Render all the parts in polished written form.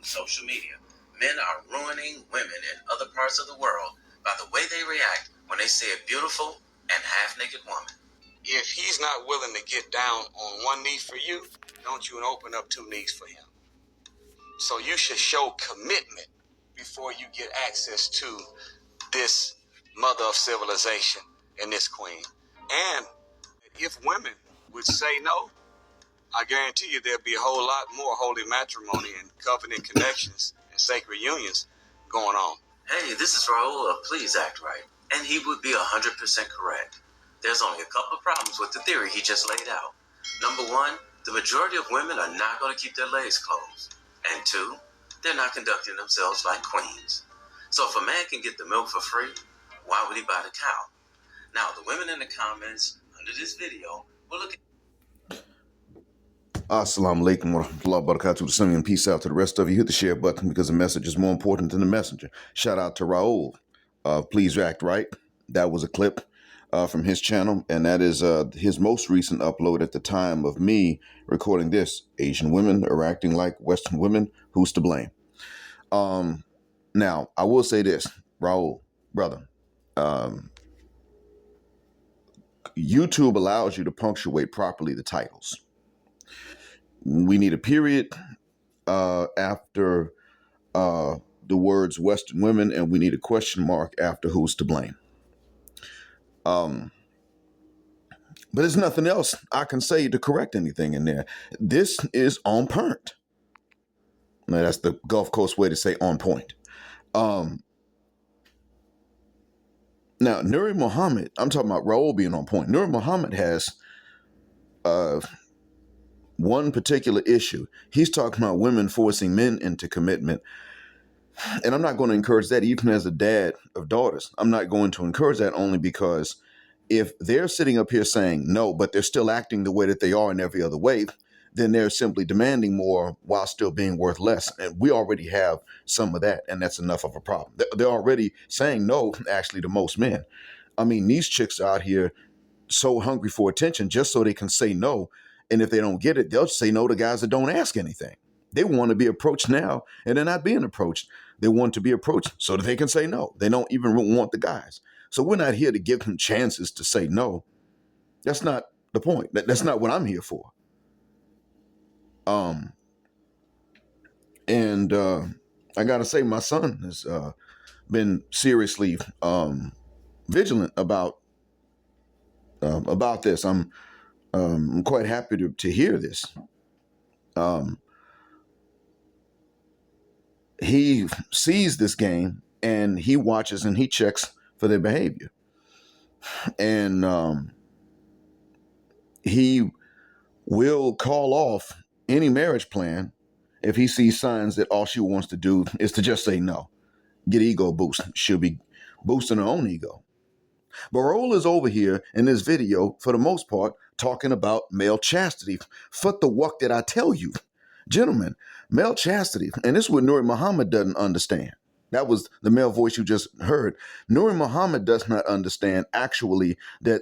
social media. Men are ruining women in other parts of the world by the way they react when they see a beautiful and half-naked woman. If he's not willing to get down on one knee for you, don't you open up two knees for him. So you should show commitment before you get access to this mother of civilization and this queen. And if women would say no, I guarantee you there'll be a whole lot more holy matrimony and covenant connections and sacred unions going on. Hey, this is Raul of Please Act Right, and he would be 100% correct. There's only a couple of problems with the theory he just laid out. Number one, the majority of women are not going to keep their legs closed. And two, they're not conducting themselves like queens. So if a man can get the milk for free, why would he buy the cow? Now, the women in the comments under this video will look at... Assalamu alaikum wa rahmatullahi wa barakatuh. And peace out to the rest of you. Hit the share button because the message is more important than the messenger. Shout out to Raul of Please Act Right. That was a clip from his channel, and that is his most recent upload at the time of me recording this. Asian women are acting like Western women. Who's to blame? Now, I will say this, Raul, brother. YouTube allows you to punctuate properly the titles. We need a period after the words Western women, and we need a question mark after who's to blame. But there's nothing else I can say to correct anything in there. This is on point. Now, that's the Gulf Coast way to say on point. Now, Nuri Muhammad, I'm talking about Raul being on point. Nuri Muhammad has one particular issue. He's talking about women forcing men into commitment. And I'm not going to encourage that even as a dad of daughters. I'm not going to encourage that only because if they're sitting up here saying no, but they're still acting the way that they are in every other way, then they're simply demanding more while still being worth less. And we already have some of that, and that's enough of a problem. They're already saying no, actually, to most men. I mean, these chicks out here so hungry for attention just so they can say no. And if they don't get it, they'll say no to guys that don't ask anything. They want to be approached now, and they're not being approached. They want to be approached so that they can say no. They don't even want the guys. So we're not here to give them chances to say no. That's not the point. That's not what I'm here for. I got to say, my son has been seriously vigilant about this. I'm quite happy to hear this. He sees this game and he watches and he checks for their behavior. And he will call off any marriage plan if he sees signs that all she wants to do is to just say no, get ego boost. She'll be boosting her own ego. But Raul is over here in this video, for the most part, talking about male chastity. What the wuck did I tell you? Gentlemen, male chastity, and this is what Nuri Muhammad doesn't understand. That was the male voice you just heard. Nuri Muhammad does not understand actually that,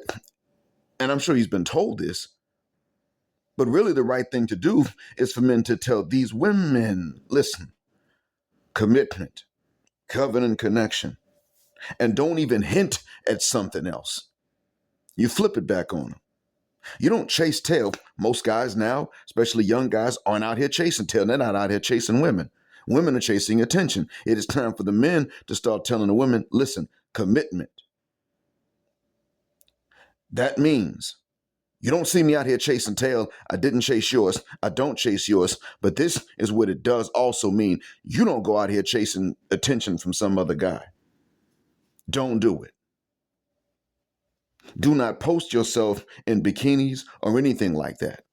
and I'm sure he's been told this, but really the right thing to do is for men to tell these women, listen, commitment, covenant connection, and don't even hint at something else. You flip it back on them. You don't chase tail. Most guys now, especially young guys, aren't out here chasing tail. They're not out here chasing women. Women are chasing attention. It is time for the men to start telling the women, listen, commitment. That means you don't see me out here chasing tail. I didn't chase yours. I don't chase yours. But this is what it does also mean. You don't go out here chasing attention from some other guy. Don't do it. Do not post yourself in bikinis or anything like that.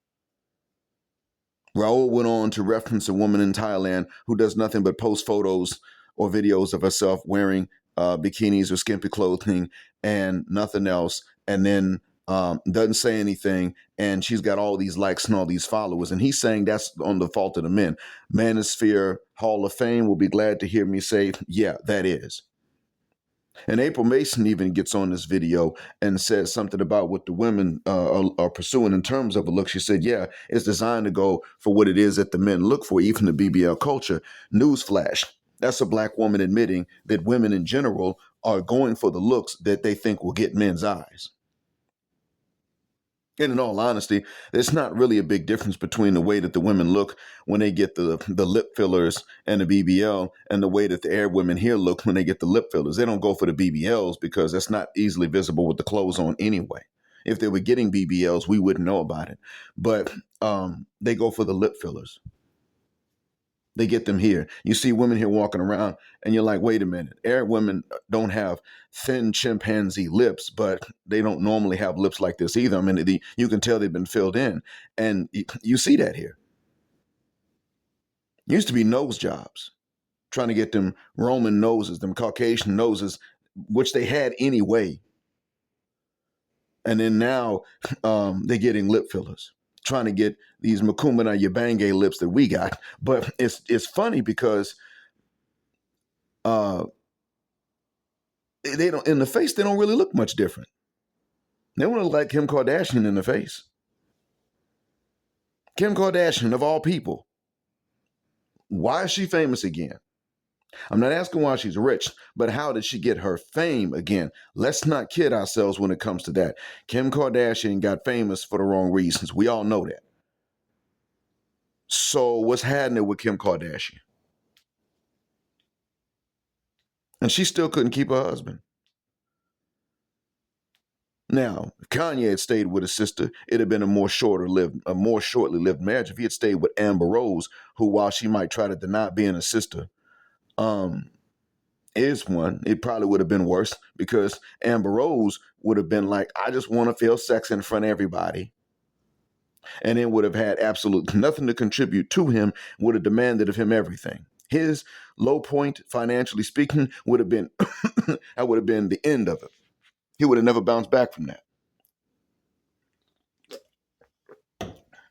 Raul went on to reference a woman in Thailand who does nothing but post photos or videos of herself wearing bikinis or skimpy clothing and nothing else, and then doesn't say anything, and she's got all these likes and all these followers. And he's saying that's on the fault of the men. Manosphere Hall of Fame will be glad to hear me say, yeah, that is. And April Mason even gets on this video and says something about what the women are pursuing in terms of a look. She said, yeah, it's designed to go for what it is that the men look for, even the BBL culture. Newsflash. That's a black woman admitting that women in general are going for the looks that they think will get men's eyes. And in all honesty, there's not really a big difference between the way that the women look when they get the lip fillers and the BBL and the way that the Arab women here look when they get the lip fillers. They don't go for the BBLs because that's not easily visible with the clothes on anyway. If they were getting BBLs, we wouldn't know about it. But they go for the lip fillers. They get them here. You see women here walking around and you're like, wait a minute. Arab women don't have thin chimpanzee lips, but they don't normally have lips like this either. I mean, you can tell they've been filled in. And you see that here. Used to be nose jobs, trying to get them Roman noses, them Caucasian noses, which they had anyway. And then now they're getting lip fillers, trying to get these Makumbana Yabange lips that we got. But it's funny because they don't, in the face, they don't really look much different. They want to look like Kim Kardashian in the face. Kim Kardashian, of all people. Why is she famous again? I'm not asking why she's rich, but how did she get her fame again? Let's not kid ourselves when it comes to that. Kim Kardashian got famous for the wrong reasons. We all know that. So what's happening with Kim Kardashian? And she still couldn't keep her husband. Now, if Kanye had stayed with his sister, it'd have been a more shortly lived marriage. If he had stayed with Amber Rose, who, while she might try to deny being a sister, is one, it probably would have been worse because Amber Rose would have been like, I just want to feel sex in front of everybody. And then would have had absolutely nothing to contribute to him, would have demanded of him everything. His low point, financially speaking, would have been that would have been the end of it. He would have never bounced back from that.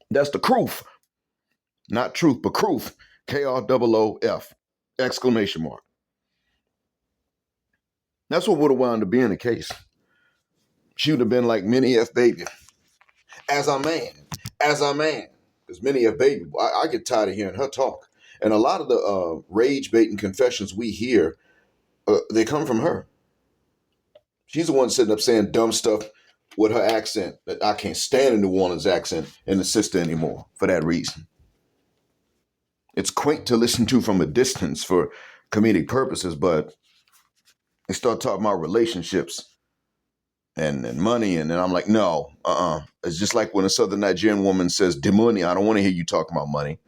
That's the proof. Not truth, but proof. KROOF! Exclamation mark. That's what would have wound up being the case. She would have been like Minnie F. Baby. As a man. Because Minnie F. Baby, I get tired of hearing her talk. And a lot of the rage baiting confessions we hear, they come from her. She's the one sitting up saying dumb stuff with her accent. That I can't stand a New Orleans accent in the sister anymore for that reason. It's quaint to listen to from a distance for comedic purposes, but they start talking about relationships and money, and then I'm like, no, It's just like when a Southern Nigerian woman says, "De money," I don't want to hear you talking about money.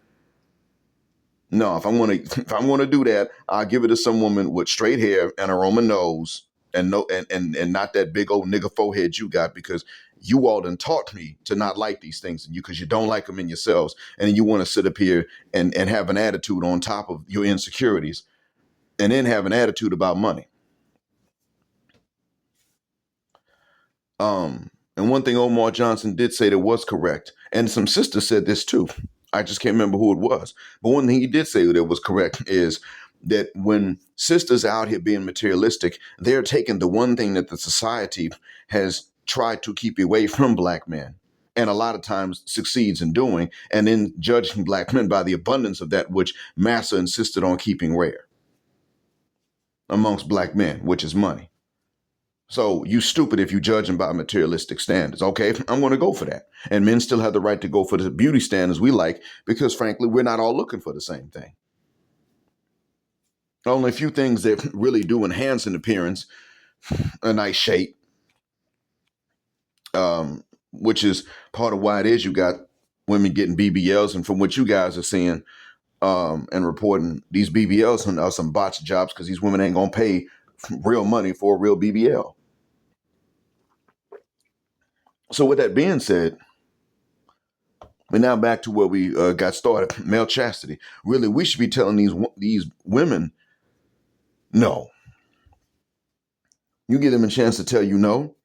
No, if I want to do that, I'll give it to some woman with straight hair and a Roman nose and not that big old nigga forehead you got, because you all done taught me to not like these things because you don't like them in yourselves, and then you want to sit up here and have an attitude on top of your insecurities, and then have an attitude about money. And one thing Omar Johnson did say that was correct, and some sisters said this too. I just can't remember who it was. But one thing he did say that was correct is that when sisters are out here being materialistic, they're taking the one thing that the society has tried to keep away from black men, and a lot of times succeeds in doing, and then judging black men by the abundance of that which Massa insisted on keeping rare amongst black men, which is money. So you stupid if you judge them by materialistic standards. Okay, I'm going to go for that. And men still have the right to go for the beauty standards we like, because frankly, we're not all looking for the same thing. Only a few things that really do enhance an appearance, a nice shape, which is part of why it is you got women getting BBLs. And from what you guys are seeing and reporting, these BBLs are some botched jobs because these women ain't going to pay real money for a real BBL. So with that being said, we're now back to where we got started, male chastity. Really, we should be telling these women, no. You give them a chance to tell you no,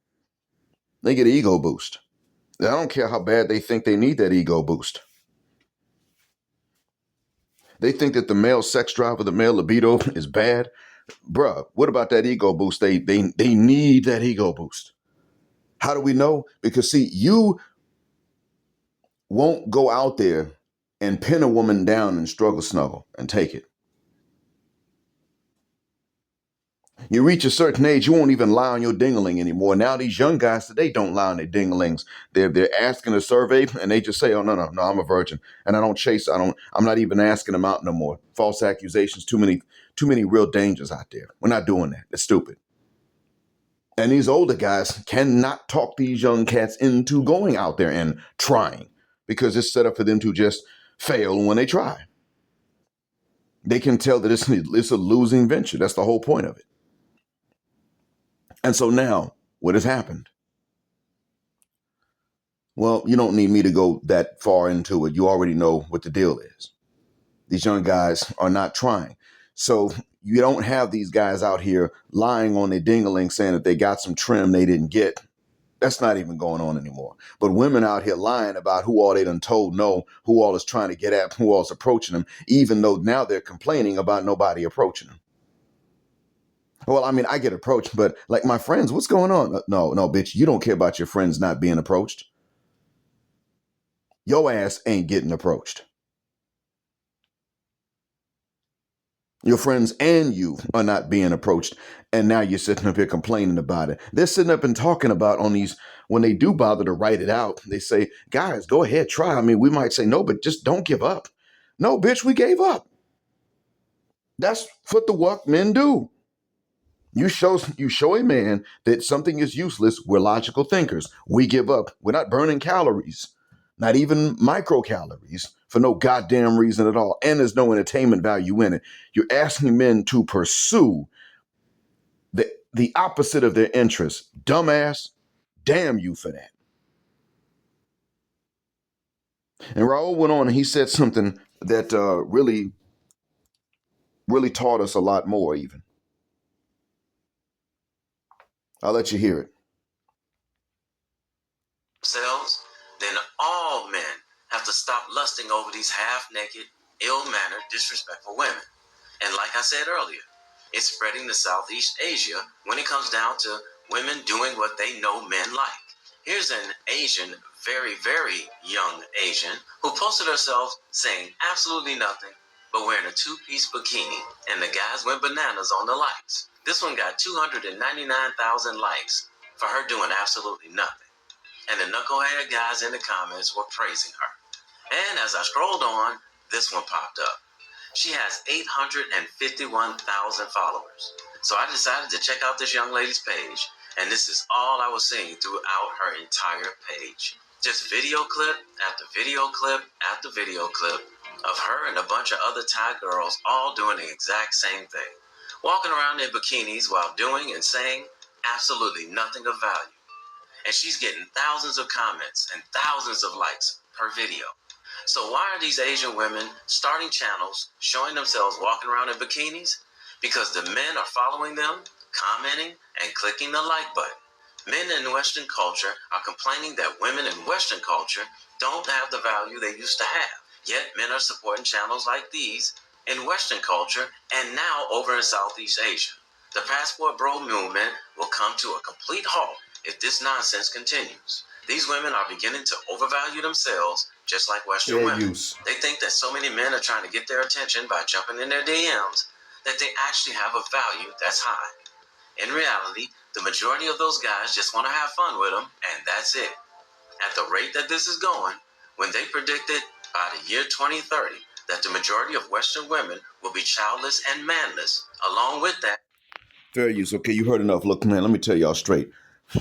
they get an ego boost. I don't care how bad they think they need that ego boost. They think that the male sex drive or the male libido is bad. Bruh, what about that ego boost? They need that ego boost. How do we know? Because see, you won't go out there and pin a woman down and struggle snuggle and take it. You reach a certain age, you won't even lie on your dingaling anymore. Now these young guys today don't lie on their dingalings. They're asking a survey and they just say, "Oh no, I'm a virgin and I don't chase. I'm not even asking them out no more." False accusations, too many real dangers out there. We're not doing that. It's stupid. And these older guys cannot talk these young cats into going out there and trying because it's set up for them to just fail when they try. They can tell that it's a losing venture. That's the whole point of it. And so now, what has happened? Well, you don't need me to go that far into it. You already know what the deal is. These young guys are not trying. So you don't have these guys out here lying on their dingaling saying that they got some trim they didn't get. That's not even going on anymore. But women out here lying about who all they done told no, who all is trying to get at, who all is approaching them, even though now they're complaining about nobody approaching them. Well, I mean, I get approached, but like my friends, what's going on? No, bitch, you don't care about your friends not being approached. Your ass ain't getting approached. Your friends and you are not being approached. And now you're sitting up here complaining about it. They're sitting up and talking about on these, when they do bother to write it out, they say, guys, go ahead, try. I mean, we might say no, but just don't give up. No, bitch, we gave up. That's what the work men do. You show a man that something is useless. We're logical thinkers. We give up. We're not burning calories, not even microcalories, for no goddamn reason at all. And there's no entertainment value in it. You're asking men to pursue the opposite of their interests. Dumbass, damn you for that. And Raul went on and he said something that really taught us a lot more even. I'll let you hear it. Themselves, then all men have to stop lusting over these half-naked, ill-mannered, disrespectful women. And like I said earlier, it's spreading to Southeast Asia when it comes down to women doing what they know men like. Here's an Asian, very, very young Asian, who posted herself saying absolutely nothing, but wearing a two-piece bikini, and the guys went bananas on the likes. This one got 299,000 likes for her doing absolutely nothing. And the knucklehead guys in the comments were praising her. And as I scrolled on, this one popped up. She has 851,000 followers. So I decided to check out this young lady's page, and this is all I was seeing throughout her entire page. Just video clip after video clip after video clip of her and a bunch of other Thai girls all doing the exact same thing. Walking around in bikinis while doing and saying absolutely nothing of value. And she's getting thousands of comments and thousands of likes per video. So why are these Asian women starting channels showing themselves walking around in bikinis? Because the men are following them, commenting, and clicking the like button. Men in Western culture are complaining that women in Western culture don't have the value they used to have. Yet men are supporting channels like these in Western culture and now over in Southeast Asia. The Passport Bro movement will come to a complete halt if this nonsense continues. These women are beginning to overvalue themselves just like Western women. They think that so many men are trying to get their attention by jumping in their DMs that they actually have a value that's high. In reality, the majority of those guys just want to have fun with them, and that's it. At the rate that this is going, when they predicted by the year 2030 that the majority of Western women will be childless and manless, along with that. Fair use. Okay, you heard enough. Look, man, let me tell y'all straight.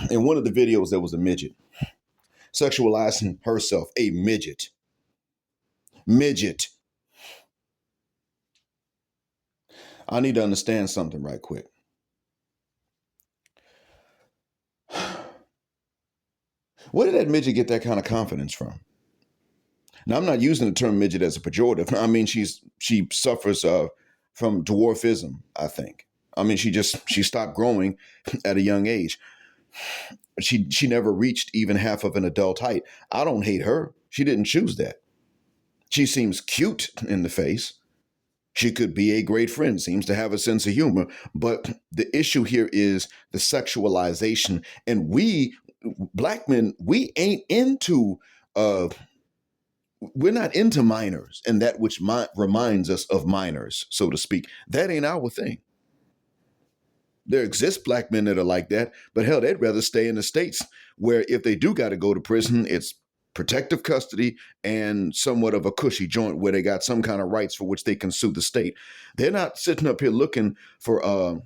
In one of the videos, there was a midget sexualizing herself. A midget. Midget. I need to understand something right quick. Where did that midget get that kind of confidence from? Now, I'm not using the term midget as a pejorative. I mean, she suffers from dwarfism, I think. I mean, she stopped growing at a young age. She never reached even half of an adult height. I don't hate her. She didn't choose that. She seems cute in the face. She could be a great friend, seems to have a sense of humor. But the issue here is the sexualization. And we, black men, we ain't into, we're not into minors and that which reminds us of minors, so to speak. That ain't our thing. There exist black men that are like that, but hell, they'd rather stay in the States where if they do got to go to prison, it's protective custody and somewhat of a cushy joint where they got some kind of rights for which they can sue the state. They're not sitting up here looking for,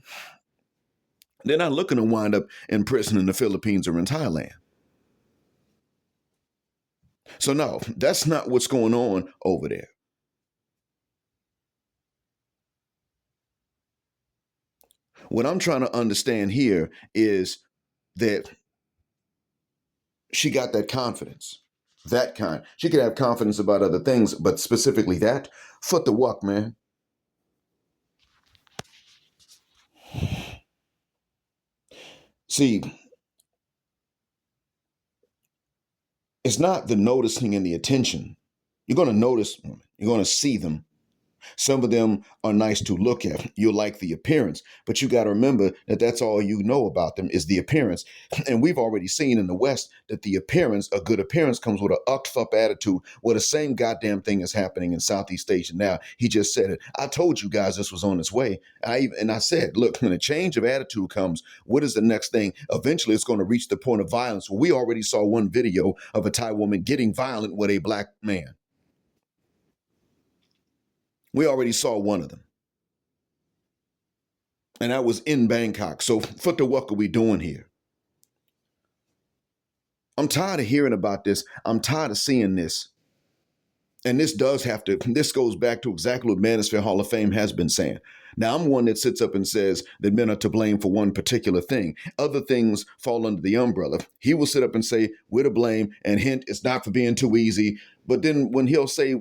they're not looking to wind up in prison in the Philippines or in Thailand. So no, that's not what's going on over there. What I'm trying to understand here is that she got that confidence, that kind. She could have confidence about other things, but specifically that, foot the walk, man. See, it's not the noticing and the attention. You're going to notice women. You're going to see them. Some of them are nice to look at. You like the appearance, but you got to remember that that's all you know about them is the appearance. And we've already seen in the West that the appearance, a good appearance, comes with an upped up attitude. Well, the same goddamn thing is happening in Southeast Asia now. He just said it. I told you guys this was on its way. I said, look, when a change of attitude comes, what is the next thing? Eventually, it's going to reach the point of violence. Well, we already saw one video of a Thai woman getting violent with a black man. We already saw one of them. And that was in Bangkok. So what the fuck are we doing here? I'm tired of hearing about this. I'm tired of seeing this. And this goes back to exactly what Manosphere Hall of Fame has been saying. Now, I'm one that sits up and says that men are to blame for one particular thing. Other things fall under the umbrella. He will sit up and say, we're to blame, and hint, it's not for being too easy. But then when he'll say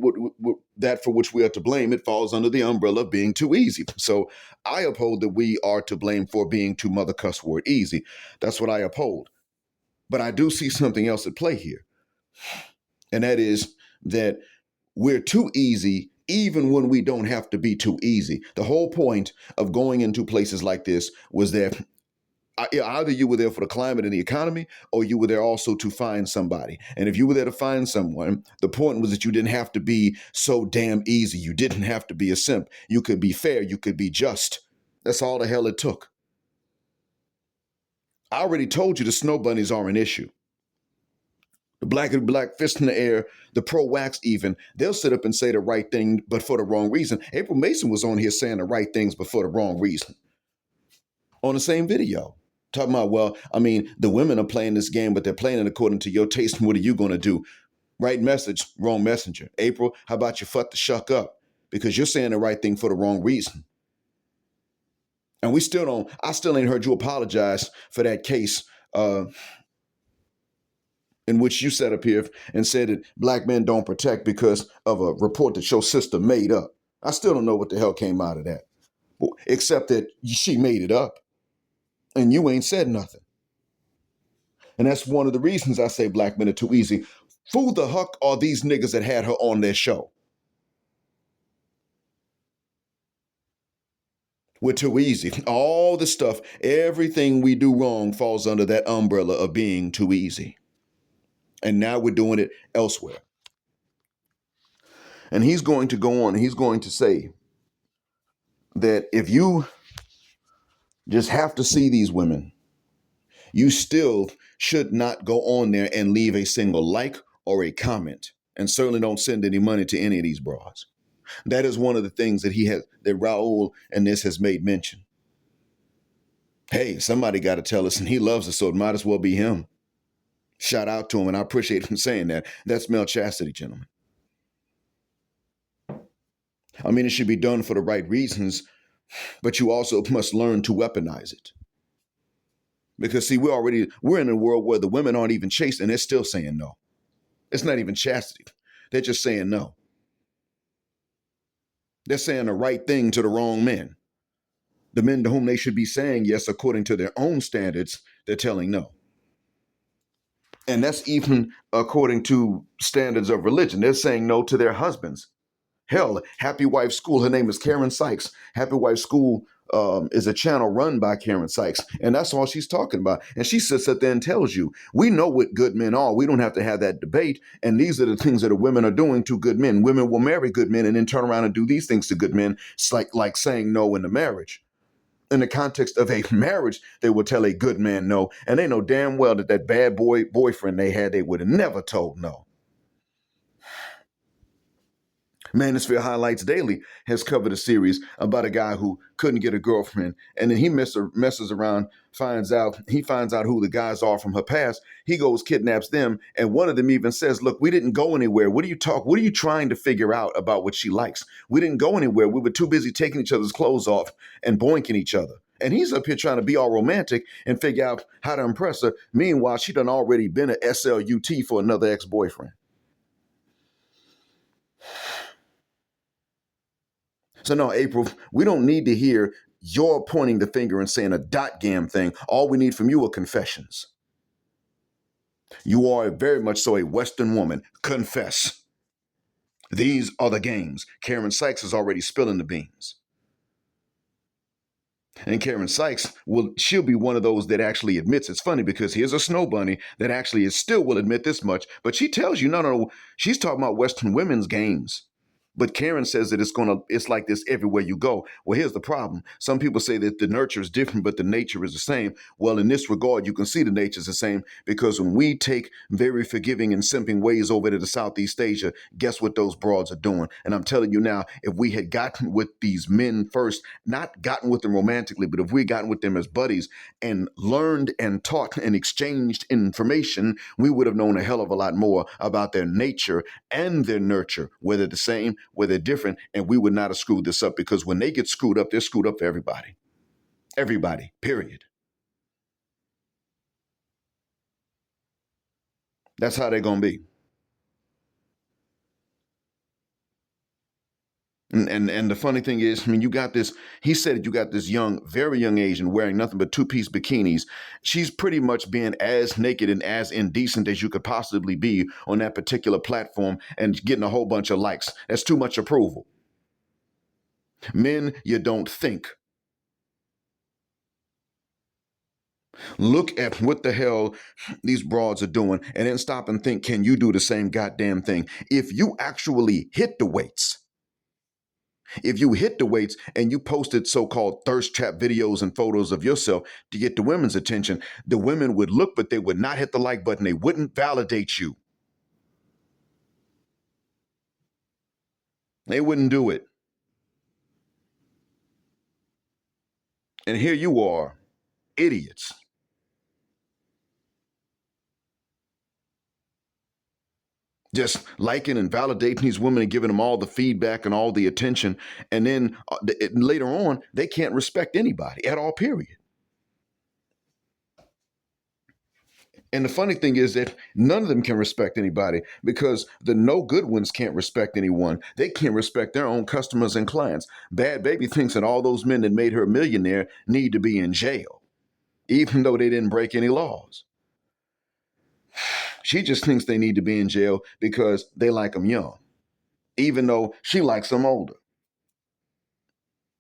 that for which we are to blame, it falls under the umbrella of being too easy. So I uphold that we are to blame for being too mother cuss word easy. That's what I uphold. But I do see something else at play here. And that is that we're too easy even when we don't have to be too easy. The whole point of going into places like this was that either you were there for the climate and the economy, or you were there also to find somebody. And if you were there to find someone, the point was that you didn't have to be so damn easy. You didn't have to be a simp. You could be fair. You could be just. That's all the hell it took. I already told you the snow bunnies are an issue. The black fist in the air, the pro-wax even, they'll sit up and say the right thing, but for the wrong reason. April Mason was on here saying the right things, but for the wrong reason. On the same video. Talking about, well, I mean, the women are playing this game, but they're playing it according to your taste. And what are you going to do? Right message, wrong messenger. April, how about you fuck the shuck up? Because you're saying the right thing for the wrong reason. And I still ain't heard you apologize for that case, in which you sat up here and said that black men don't protect because of a report that your sister made up. I still don't know what the hell came out of that, except that she made it up and you ain't said nothing. And that's one of the reasons I say black men are too easy. Who the huck are these niggas that had her on their show? We're too easy. All the stuff, everything we do wrong falls under that umbrella of being too easy. And now we're doing it elsewhere. And he's going to go on and he's going to say that if you just have to see these women, you still should not go on there and leave a single like or a comment. And certainly don't send any money to any of these bras. That is one of the things that that Raul and this has made mention. Hey, somebody got to tell us, and he loves us, so it might as well be him. Shout out to him, and I appreciate him saying that. That's male chastity, gentlemen. I mean, it should be done for the right reasons, but you also must learn to weaponize it. Because, see, we're in a world where the women aren't even chaste, and they're still saying no. It's not even chastity. They're just saying no. They're saying the right thing to the wrong men. The men to whom they should be saying yes according to their own standards, they're telling no. And that's even according to standards of religion. They're saying no to their husbands. Hell, Happy Wife School, her name is Karen Sykes. Happy Wife School is a channel run by Karen Sykes, and that's all she's talking about. And she sits up there and tells you, we know what good men are. We don't have to have that debate. And these are the things that the women are doing to good men. Women will marry good men and then turn around and do these things to good men. It's like saying no in the marriage. In the context of a marriage, they will tell a good man no, and they know damn well that that bad boyfriend they had, they would have never told no. Manosphere Highlights Daily has covered a series about a guy who couldn't get a girlfriend, and then he messes around, finds out who the guys are from her past. He goes, kidnaps them, and one of them even says, "Look, we didn't go anywhere. What are you trying to figure out about what she likes? We didn't go anywhere. We were too busy taking each other's clothes off and boinking each other." And he's up here trying to be all romantic and figure out how to impress her. Meanwhile, she done already been a SLUT for another ex-boyfriend. So no, April, we don't need to hear your pointing the finger and saying a dot gam thing. All we need from you are confessions. You are very much so a Western woman. Confess. These are the games. Karen Sykes is already spilling the beans. And Karen Sykes, she'll be one of those that actually admits. It's funny because here's a snow bunny that actually still will admit this much, but she tells you, no, she's talking about Western women's games. But Karen says that it's like this everywhere you go. Well, here's the problem. Some people say that the nurture is different, but the nature is the same. Well, in this regard, you can see the nature is the same because when we take very forgiving and simping ways over to the Southeast Asia, guess what those broads are doing? And I'm telling you now, if we had gotten with these men first, not gotten with them romantically, but if we had gotten with them as buddies and learned and taught and exchanged information, we would have known a hell of a lot more about their nature and their nurture, whether the same, where they're different, and we would not have screwed this up because when they get screwed up, they're screwed up for everybody. Everybody, period. That's how they're going to be. And the funny thing is, I mean, you got this, he said you got this young, very young Asian wearing nothing but two-piece bikinis. She's pretty much being as naked and as indecent as you could possibly be on that particular platform and getting a whole bunch of likes. That's too much approval. Men, you don't think. Look at what the hell these broads are doing and then stop and think, can you do the same goddamn thing? If you actually hit the weights, and you posted so-called thirst trap videos and photos of yourself to get the women's attention, the women would look, but they would not hit the like button. They wouldn't validate you. They wouldn't do it. And here you are, idiots. Just liking and validating these women and giving them all the feedback and all the attention. And then later on, they can't respect anybody at all, period. And the funny thing is that none of them can respect anybody because the no good ones can't respect anyone. They can't respect their own customers and clients. Bad Baby thinks that all those men that made her a millionaire need to be in jail, even though they didn't break any laws. She just thinks they need to be in jail because they like them young, even though she likes them older.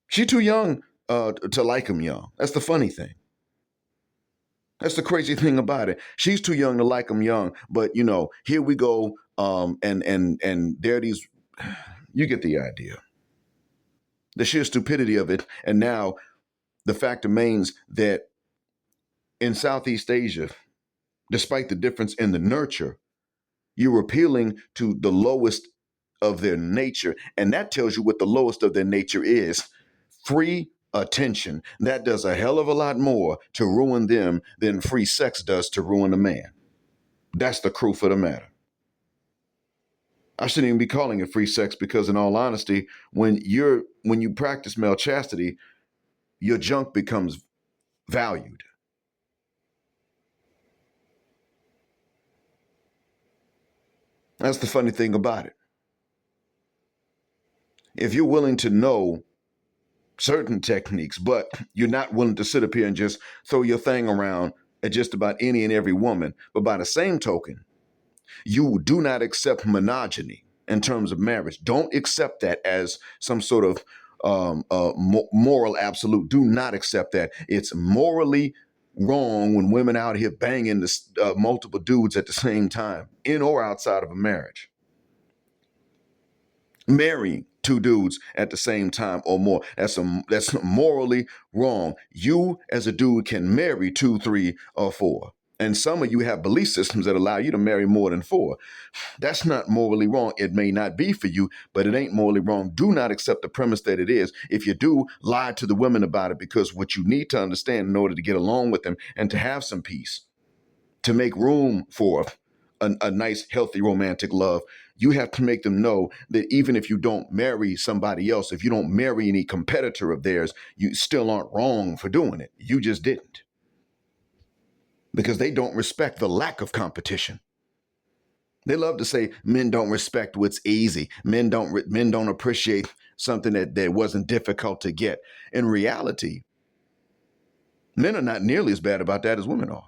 She's too young to like them young. That's the funny thing. That's the crazy thing about it. She's too young to like them young, but here we go. And there are these, you get the idea. The sheer stupidity of it. And now the fact remains that in Southeast Asia, despite the difference in the nurture, you're appealing to the lowest of their nature. And that tells you what the lowest of their nature is. Free attention. That does a hell of a lot more to ruin them than free sex does to ruin a man. That's the truth of the matter. I shouldn't even be calling it free sex because in all honesty, when you practice male chastity, your junk becomes valued. That's the funny thing about it. If you're willing to know certain techniques, but you're not willing to sit up here and just throw your thing around at just about any and every woman. But by the same token, you do not accept monogamy. in terms of marriage. Don't accept that as some sort of moral absolute. Do not accept that. It's morally wrong when women out here banging multiple dudes at the same time, in or outside of a marriage. Marrying two dudes at the same time or more. That's morally wrong. You as a dude can marry 2, 3, or 4. And some of you have belief systems that allow you to marry more than 4. That's not morally wrong. It may not be for you, but it ain't morally wrong. Do not accept the premise that it is. If you do, lie to the women about it, because what you need to understand in order to get along with them and to have some peace, to make room for a nice, healthy, romantic love, you have to make them know that even if you don't marry somebody else, if you don't marry any competitor of theirs, you still aren't wrong for doing it. You just didn't. Because they don't respect the lack of competition. They love to say men don't respect what's easy. Men don't appreciate something that wasn't difficult to get. In reality, men are not nearly as bad about that as women are.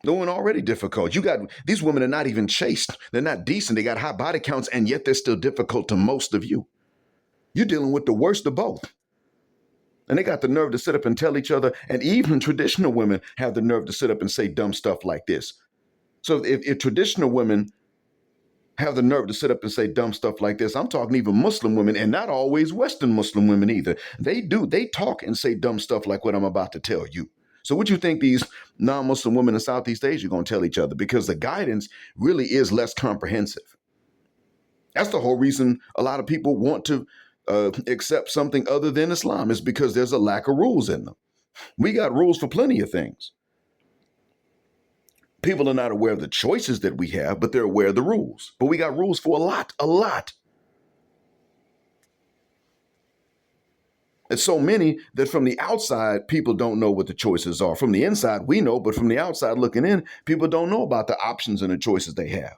They're already difficult. These women are not even chaste. They're not decent. They got high body counts, and yet they're still difficult to most of you. You're dealing with the worst of both. And they got the nerve to sit up and tell each other, and even traditional women have the nerve to sit up and say dumb stuff like this. So if traditional women have the nerve to sit up and say dumb stuff like this, I'm talking even Muslim women, and not always Western Muslim women either. They talk and say dumb stuff like what I'm about to tell you. So what you think these non-Muslim women in Southeast Asia are going to tell each other? Because the guidance really is less comprehensive. That's the whole reason a lot of people want to accept something other than Islam, is because there's a lack of rules in them. We got rules for plenty of things. People are not aware of the choices that we have, but they're aware of the rules. But we got rules for a lot. It's so many that from the outside, people don't know what the choices are. From the inside, we know, but from the outside looking in, people don't know about the options and the choices they have.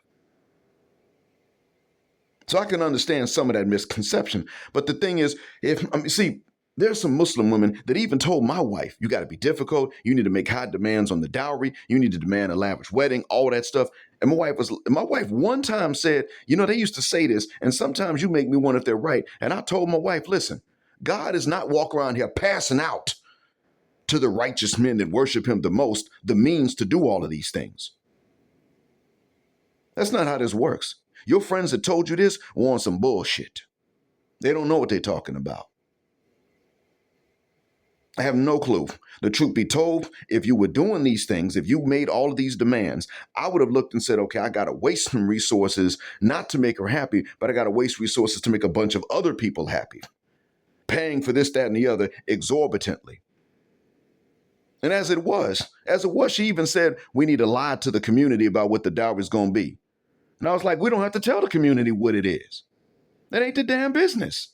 So I can understand some of that misconception. But the thing is, there's some Muslim women that even told my wife, you got to be difficult. You need to make high demands on the dowry. You need to demand a lavish wedding, all that stuff. And my wife one time said, they used to say this, and sometimes you make me wonder if they're right. And I told my wife, listen, God is not walking around here passing out to the righteous men that worship him the most the means to do all of these things. That's not how this works. Your friends that told you this were on some bullshit. They don't know what they're talking about. I have no clue. The truth be told, if you were doing these things, if you made all of these demands, I would have looked and said, okay, I got to waste some resources, not to make her happy, but I got to waste resources to make a bunch of other people happy. Paying for this, that, and the other exorbitantly. And as it was, she even said, we need to lie to the community about what the dowry is going to be. And I was like, we don't have to tell the community what it is. That ain't the damn business.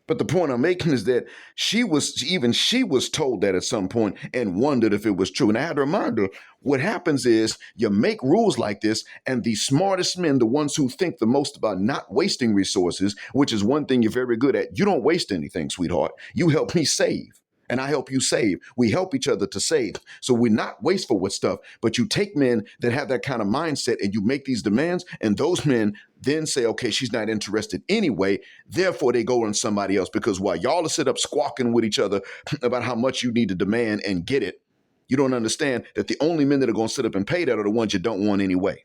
But the point I'm making is that she was told that at some point and wondered if it was true. And I had to remind her, what happens is you make rules like this, and the smartest men, the ones who think the most about not wasting resources, which is one thing you're very good at, you don't waste anything, sweetheart. You help me save. And I help you save. We help each other to save. So we're not wasteful with stuff, but you take men that have that kind of mindset and you make these demands, and those men then say, okay, she's not interested anyway. Therefore, they go on somebody else, because while y'all are sit up squawking with each other about how much you need to demand and get it, you don't understand that the only men that are going to sit up and pay that are the ones you don't want anyway.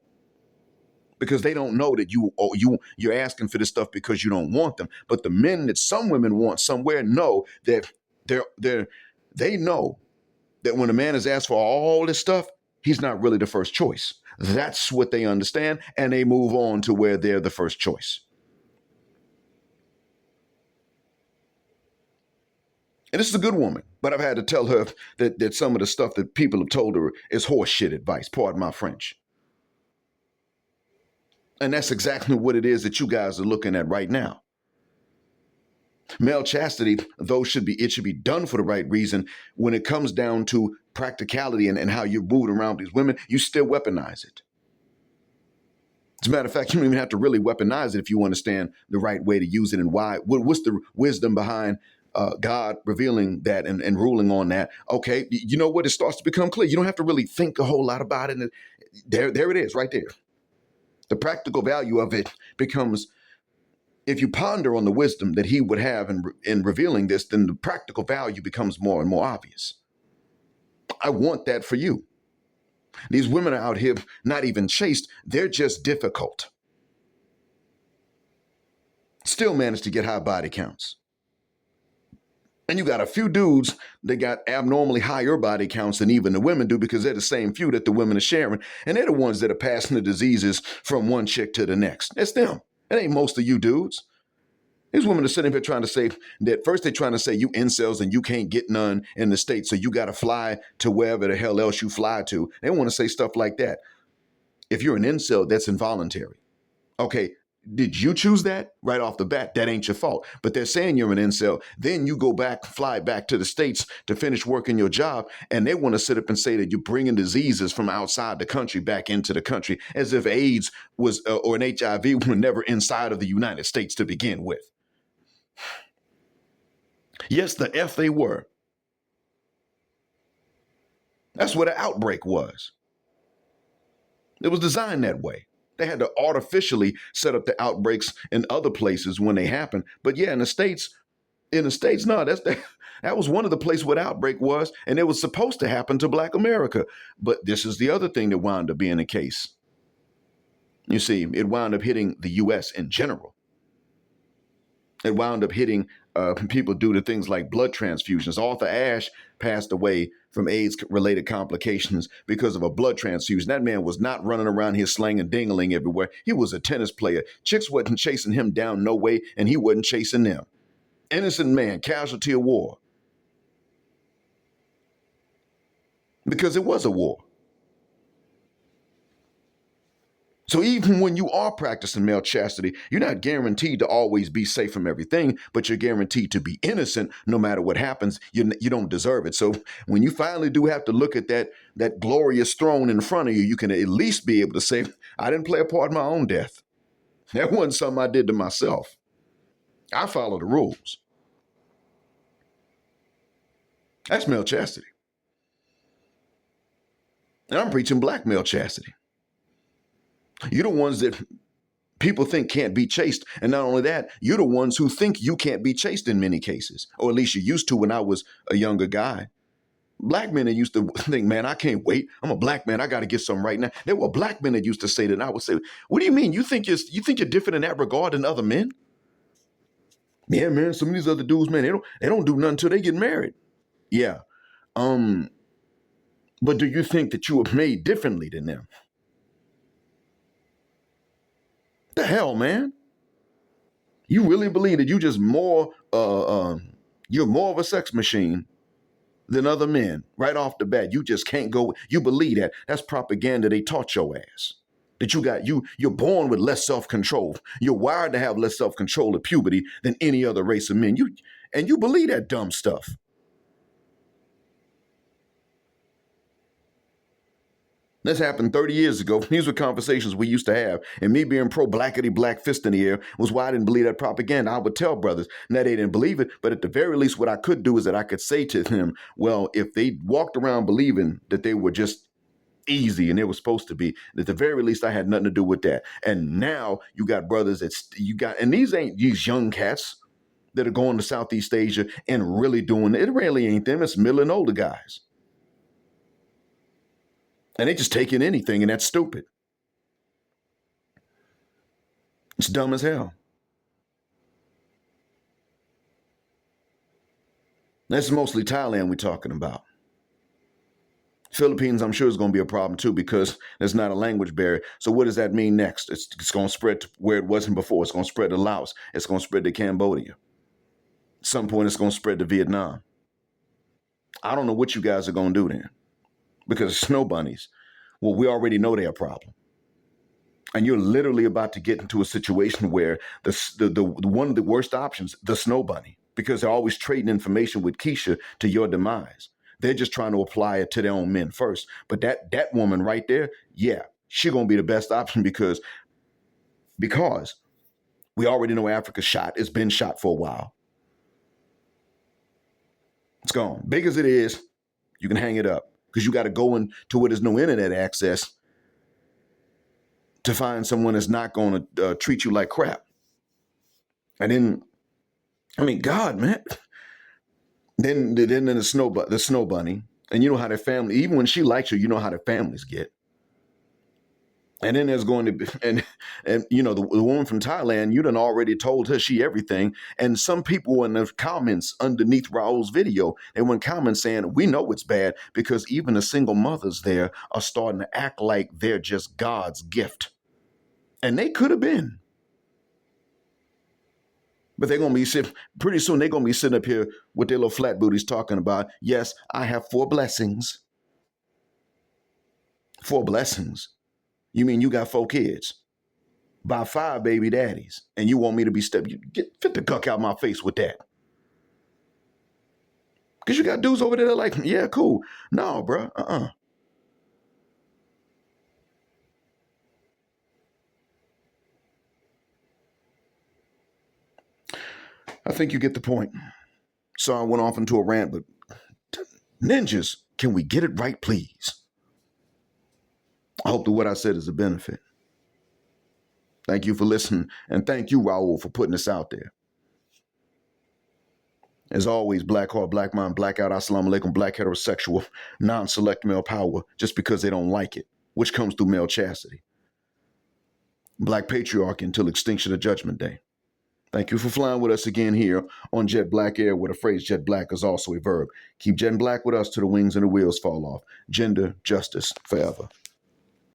Because they don't know that you're asking for this stuff because you don't want them. But the men that some women want somewhere know that they know that when a man is asked for all this stuff, he's not really the first choice. That's what they understand, and they move on to where they're the first choice. And this is a good woman, but I've had to tell her that some of the stuff that people have told her is horse shit advice, pardon my French. And that's exactly what it is that you guys are looking at right now. Male chastity, though it should be done for the right reason, when it comes down to practicality and how you're moving around these women, you still weaponize it. As a matter of fact, you don't even have to really weaponize it if you understand the right way to use it and why. What's the wisdom behind God revealing that and ruling on that, okay, you know what? It starts to become clear. You don't have to really think a whole lot about it. And there it is right there. The practical value of it becomes, if you ponder on the wisdom that he would have in revealing this, then the practical value becomes more and more obvious. I want that for you. These women are out here not even chaste, they're just difficult. Still manage to get high body counts. And you got a few dudes that got abnormally higher body counts than even the women do, because they're the same few that the women are sharing. And they're the ones that are passing the diseases from one chick to the next. It's them. It ain't most of you dudes. These women are sitting here trying to say that first they're trying to say you incels and you can't get none in the States, so you got to fly to wherever the hell else you fly to. They want to say stuff like that. If you're an incel, that's involuntary. Okay, did you choose that? Right off the bat, that ain't your fault. But they're saying you're an incel. Then you go back, fly back to the States to finish working your job, and they want to sit up and say that you're bringing diseases from outside the country back into the country, as if AIDS was or an HIV were never inside of the United States to begin with. Yes, the F they were. That's what an outbreak was. It was designed that way. They had to artificially set up the outbreaks in other places when they happen. But yeah, in the States, no, that was one of the places where the outbreak was, and it was supposed to happen to Black America. But this is the other thing that wound up being the case. You see, it wound up hitting the U.S. in general. It wound up hitting people due to things like blood transfusions. Arthur Ashe passed away from AIDS-related complications because of a blood transfusion. That man was not running around here slanging ding-a-ling everywhere. He was a tennis player. Chicks wasn't chasing him down no way, and he wasn't chasing them. Innocent man, casualty of war. Because it was a war. So even when you are practicing male chastity, you're not guaranteed to always be safe from everything, but you're guaranteed to be innocent no matter what happens. You don't deserve it. So when you finally do have to look at that glorious throne in front of you, you can at least be able to say, I didn't play a part in my own death. That wasn't something I did to myself. I follow the rules. That's male chastity. And I'm preaching black male chastity. You're the ones that people think can't be chaste. And not only that, you're the ones who think you can't be chaste in many cases, or at least you used to when I was a younger guy. Black men that used to think, man, I can't wait. I'm a black man. I got to get some right now. There were black men that used to say that, and I would say, what do you mean? You think you're different in that regard than other men? Yeah, man, some of these other dudes, man, they don't do nothing until they get married. Yeah. But do you think that you were made differently than them? The hell, man? You really believe that you're more of a sex machine than other men right off the bat? You just can't go. You believe that. That's propaganda they taught your ass. That you're born with less self-control. You're wired to have less self-control at puberty than any other race of men. You believe that dumb stuff. This happened 30 years ago. These were conversations we used to have. And me being pro-blackity black fist in the air was why I didn't believe that propaganda. I would tell brothers. Now, they didn't believe it, but at the very least, what I could do is that I could say to them, well, if they walked around believing that they were just easy and they were supposed to be, at the very least, I had nothing to do with that. And now you got brothers and these ain't these young cats that are going to Southeast Asia and really doing it. It really ain't them. It's middle and older guys. And they just take in anything, and that's stupid. It's dumb as hell. That's mostly Thailand we're talking about. Philippines, I'm sure, is going to be a problem too, because there's not a language barrier. So what does that mean next? It's going to spread to where it wasn't before. It's going to spread to Laos. It's going to spread to Cambodia. At some point, it's going to spread to Vietnam. I don't know what you guys are going to do then, because snow bunnies, well, we already know they're a problem. And you're literally about to get into a situation where the one of the worst options, the snow bunny, because they're always trading information with Keisha to your demise. They're just trying to apply it to their own men first. But that woman right there, yeah, she's going to be the best option because we already know Africa's shot. It's been shot for a while. It's gone. Big as it is, you can hang it up because you got to go into where there's no internet access to find someone that's not going to treat you like crap. And then, I mean, God, man. Then the snow bunny, and you know how their family, even when she likes you know how their families get. And then there's going to be, and you know, the woman from Thailand, you done already told her she everything. And some people in the comments underneath Raul's video, they went comments saying, we know it's bad because even the single mothers there are starting to act like they're just God's gift. And they could have been. But they're going to be pretty soon. They're going to be sitting up here with their little flat booties talking about, yes, I have 4 blessings. 4 blessings. You mean you got 4 kids by 5 baby daddies, and you want me to be fit the guck out my face with that? Because you got dudes over there like, yeah, cool. No, bro. I think you get the point. So I went off into a rant, but ninjas, can we get it right, please? I hope that what I said is a benefit. Thank you for listening, and thank you, Raul, for putting this out there. As always, black heart, black mind, blackout, assalamu alaikum, black heterosexual, non-select male power, just because they don't like it, which comes through male chastity. Black patriarchy until extinction of judgment day. Thank you for flying with us again here on Jet Black Air, where the phrase jet black is also a verb. Keep jet black with us till the wings and the wheels fall off. Gender, justice, forever.